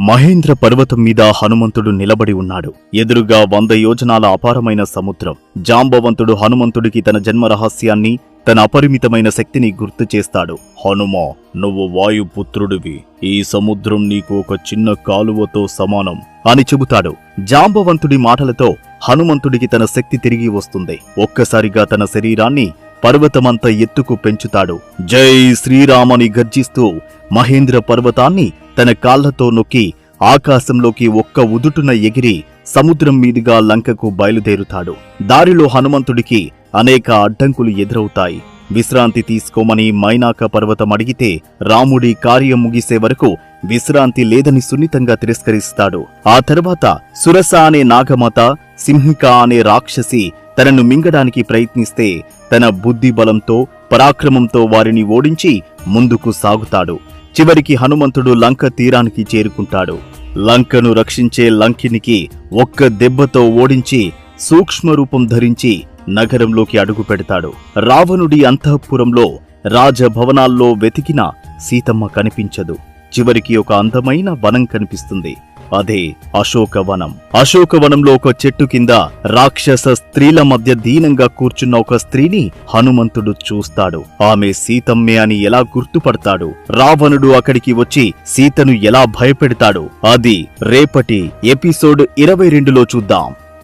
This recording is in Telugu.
మహేంద్ర పర్వతం మీద హనుమంతుడు నిలబడి ఉన్నాడు. ఎదురుగా 100 యోజనాల అపారమైన సముద్రం. జాంబవంతుడు హనుమంతుడికి తన జన్మ రహస్యాన్ని, తన అపరిమితమైన శక్తిని గుర్తు చేస్తాడు. హనుమా, నువ్వు వాయుపుత్రుడివి. ఈ సముద్రం నీకు ఒక చిన్న కాలువతో సమానం అని చెబుతాడు. జాంబవంతుడి మాటలతో హనుమంతుడికి తన శక్తి తిరిగి వస్తుంది. ఒక్కసారిగా తన శరీరాన్ని పర్వతమంత ఎత్తుకు పెంచుతాడు. జై శ్రీరామని గర్జిస్తూ మహేంద్ర పర్వతాన్ని తన కాళ్లతో నొక్కి ఆకాశంలోకి ఒక్క ఉదుటున ఎగిరి సముద్రం మీదుగా లంకకు బయలుదేరుతాడు. దారిలో హనుమంతుడికి అనేక అడ్డంకులు ఎదురవుతాయి. విశ్రాంతి తీసుకోమని మైనాక పర్వతం అడిగితే రాముడి కార్యం ముగిసే వరకు విశ్రాంతి లేదని సున్నితంగా తిరస్కరిస్తాడు. ఆ తర్వాత సురస అనే నాగమాత, సింహిక అనే రాక్షసి తనను మింగడానికి ప్రయత్నిస్తే తన బుద్ధి బలంతో, పరాక్రమంతో వారిని ఓడించి ముందుకు సాగుతాడు. చివరికి హనుమంతుడు లంక తీరానికి చేరుకుంటాడు. లంకను రక్షించే లంకినికి ఒక్క దెబ్బతో ఓడించి సూక్ష్మరూపం ధరించి నగరంలోకి అడుగు పెడతాడు. రావణుడి అంతఃపురంలో, రాజభవనాల్లో వెతికినా సీతమ్మ కనిపించదు. చివరికి ఒక అందమైన వనం కనిపిస్తుంది. అదే అశోకవనం. అశోకవనంలో ఒక చెట్టు కింద రాక్షస స్త్రీల మధ్య దీనంగా కూర్చున్న ఒక స్త్రీని హనుమంతుడు చూస్తాడు. ఆమె సీతమ్మే అని ఎలా గుర్తుపడతాడు? రావణుడు అక్కడికి వచ్చి సీతను ఎలా భయపెడతాడు? అది రేపటి ఎపిసోడ్ 22లో చూద్దాం.